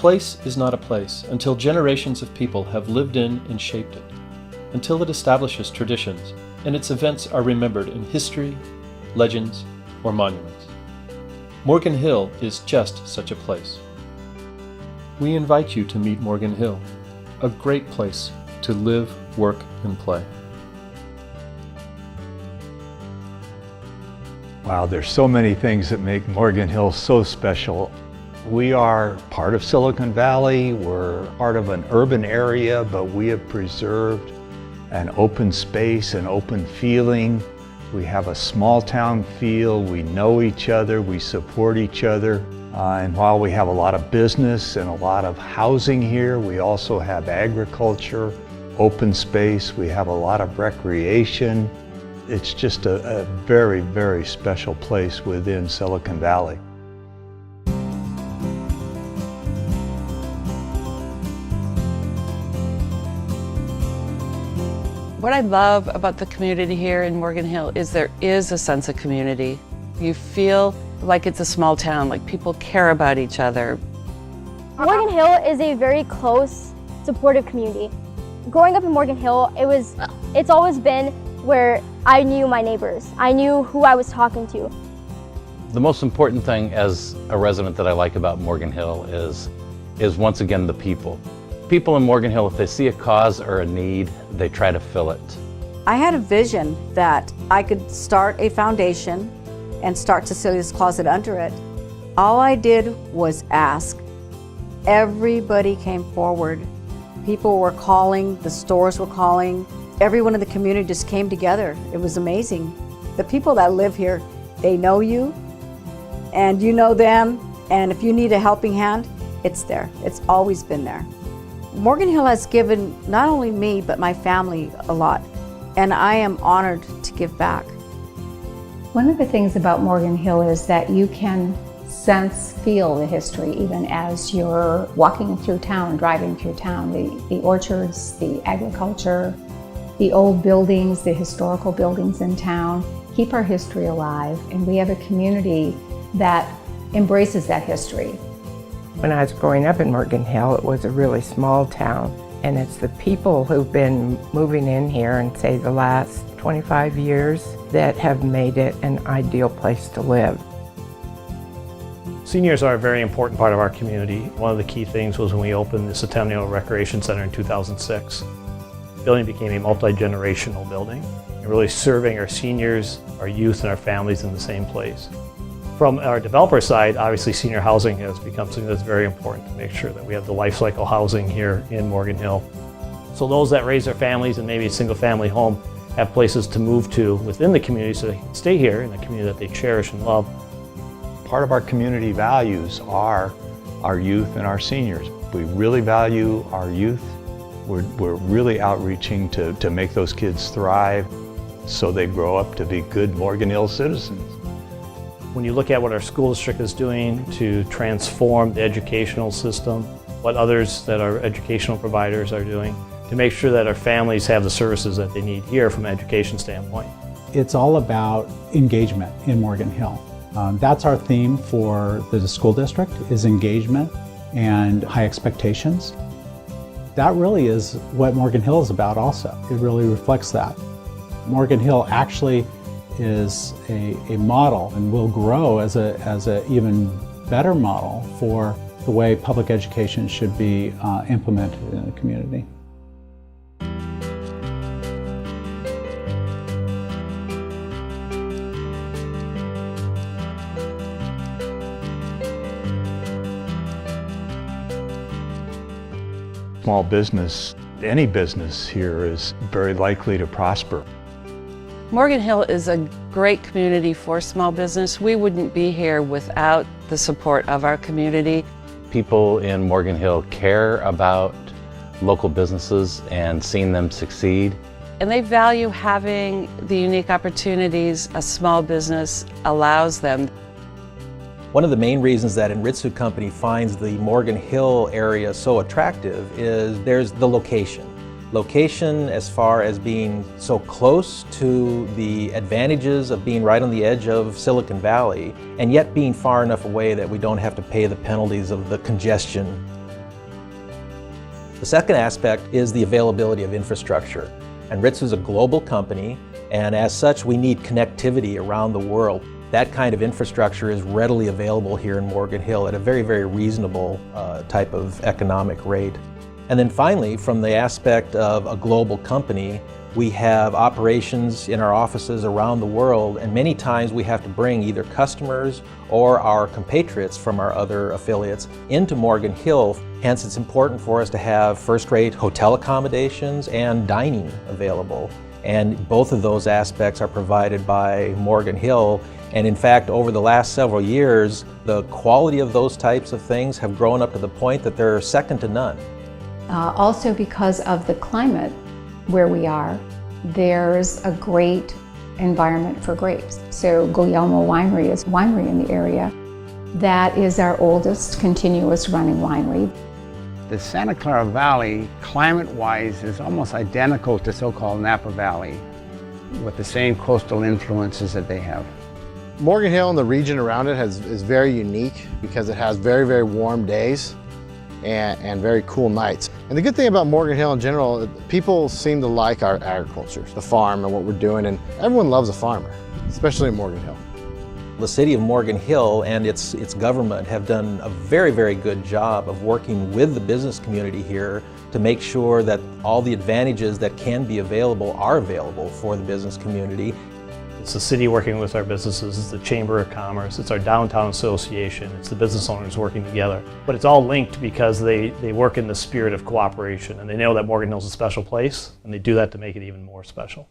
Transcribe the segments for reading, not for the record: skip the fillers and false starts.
place is not a place until generations of people have lived in and shaped it, until it establishes traditions and its events are remembered in history, legends, or monuments. Morgan Hill is just such a place. We invite you to meet Morgan Hill, a great place to live, work, and play. Wow, there's so many things that make Morgan Hill so special. We are part of Silicon Valley, we're part of an urban area, but we have preserved an open space, an open feeling. We have a small town feel, we know each other, we support each other. And while we have a lot of business and a lot of housing here, we also have agriculture, open space, we have a lot of recreation. It's just a very, very special place within Silicon Valley. What I love about the community here in Morgan Hill is there is a sense of community. You feel like it's a small town, like people care about each other. Morgan Hill is a very close, supportive community. Growing up in Morgan Hill, it's always been where I knew my neighbors. I knew who I was talking to. The most important thing as a resident that I like about Morgan Hill is once again the people. People in Morgan Hill, if they see a cause or a need, they try to fill it. I had a vision that I could start a foundation and start Cecilia's Closet under it. All I did was ask. Everybody came forward. People were calling, the stores were calling. Everyone in the community just came together. It was amazing. The people that live here, they know you and you know them, and if you need a helping hand, it's there. It's always been there. Morgan Hill has given not only me, but my family a lot, and I am honored to give back. One of the things about Morgan Hill is that you can feel the history even as you're walking through town, driving through town. The orchards, the agriculture, the old buildings, the historical buildings in town keep our history alive, and we have a community that embraces that history. When I was growing up in Morgan Hill, it was a really small town, and it's the people who've been moving in here in, say, the last 25 years that have made it an ideal place to live. Seniors are a very important part of our community. One of the key things was when we opened the Centennial Recreation Center in 2006. The building became a multi-generational building, and really serving our seniors, our youth, and our families in the same place. From our developer side, obviously senior housing has become something that's very important to make sure that we have the life cycle housing here in Morgan Hill. So those that raise their families and maybe a single family home have places to move to within the community so they can stay here in the community that they cherish and love. Part of our community values are our youth and our seniors. We really value our youth. We're really outreaching to make those kids thrive so they grow up to be good Morgan Hill citizens. When you look at what our school district is doing to transform the educational system, what others that are educational providers are doing, to make sure that our families have the services that they need here from an education standpoint. It's all about engagement in Morgan Hill. That's our theme for the school district, is engagement and high expectations. That really is what Morgan Hill is about also. It really reflects that. Morgan Hill actually is a model and will grow as a even better model for the way public education should be implemented in the community. Small business, any business here is very likely to prosper. Morgan Hill is a great community for small business. We wouldn't be here without the support of our community. People in Morgan Hill care about local businesses and seeing them succeed. And they value having the unique opportunities a small business allows them. One of the main reasons that Enritsu Company finds the Morgan Hill area so attractive is there's the location. Location as far as being so close to the advantages of being right on the edge of Silicon Valley, and yet being far enough away that we don't have to pay the penalties of the congestion The second aspect is the availability of infrastructure. And Ritz is a global company, and as such, we need connectivity around the world. That kind of infrastructure is readily available here in Morgan Hill at a very, very reasonable type of economic rate. And then finally, from the aspect of a global company, we have operations in our offices around the world, and many times we have to bring either customers or our compatriots from our other affiliates into Morgan Hill. Hence, it's important for us to have first-rate hotel accommodations and dining available. And both of those aspects are provided by Morgan Hill. And in fact, over the last several years, the quality of those types of things have grown up to the point that they're second to none. Also because of the climate where we are, there's a great environment for grapes. So Guglielmo Winery is a winery in the area. That is our oldest continuous running winery. The Santa Clara Valley, climate-wise, is almost identical to so-called Napa Valley, with the same coastal influences that they have. Morgan Hill and the region around it is very unique because it has very, very warm days and very cool nights. And the good thing about Morgan Hill in general, people seem to like our agriculture, the farm and what we're doing, and everyone loves a farmer, especially in Morgan Hill. The city of Morgan Hill and its government have done a very, very good job of working with the business community here to make sure that all the advantages that can be available are available for the business community. It's the city working with our businesses, it's the Chamber of Commerce, it's our downtown association, it's the business owners working together. But it's all linked because they work in the spirit of cooperation, and they know that Morgan Hill's a special place, and they do that to make it even more special.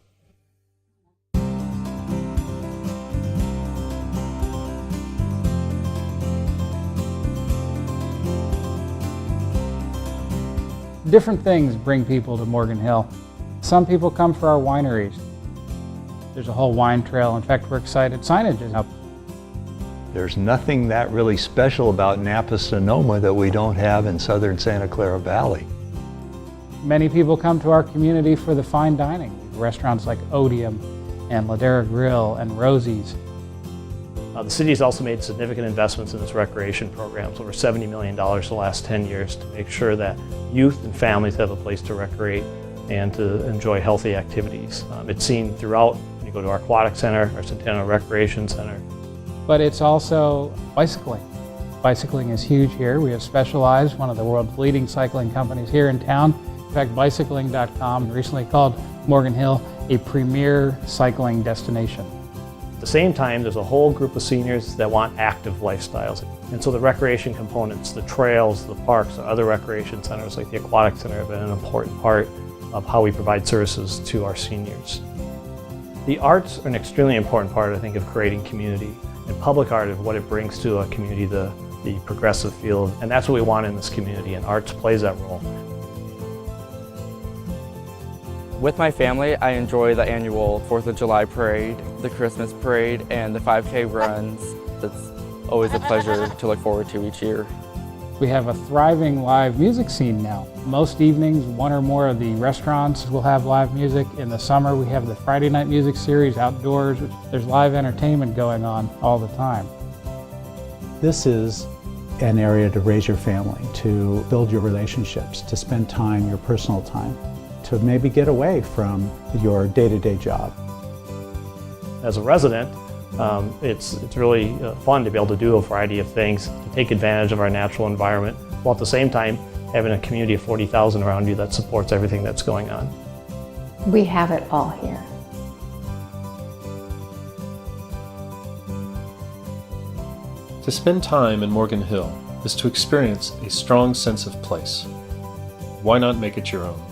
Different things bring people to Morgan Hill. Some people come for our wineries. There's a whole wine trail. In fact, we're excited. Signage is up. There's nothing that really special about Napa Sonoma that we don't have in southern Santa Clara Valley. Many people come to our community for the fine dining. Restaurants like Odium and Ladera Grill and Rosie's. The city has also made significant investments in its recreation programs, over $70 million the last 10 years, to make sure that youth and families have a place to recreate and to enjoy healthy activities. It's seen throughout. When you go to our aquatic center, our Centennial Recreation Center. But it's also bicycling. Bicycling is huge here. We have Specialized, one of the world's leading cycling companies here in town. In fact, bicycling.com recently called Morgan Hill a premier cycling destination. At the same time, there's a whole group of seniors that want active lifestyles. And so the recreation components, the trails, the parks, the other recreation centers like the Aquatic Center have been an important part of how we provide services to our seniors. The arts are an extremely important part, I think, of creating community. And public art is what it brings to a community, the progressive feel. And that's what we want in this community, and arts plays that role. With my family, I enjoy the annual 4th of July parade, the Christmas parade, and the 5K runs. It's always a pleasure to look forward to each year. We have a thriving live music scene now. Most evenings, one or more of the restaurants will have live music. In the summer, we have the Friday night music series outdoors. There's live entertainment going on all the time. This is an area to raise your family, to build your relationships, to spend time, your personal time, to maybe get away from your day-to-day job. As a resident, it's really fun to be able to do a variety of things, to take advantage of our natural environment, while at the same time having a community of 40,000 around you that supports everything that's going on. We have it all here. To spend time in Morgan Hill is to experience a strong sense of place. Why not make it your own?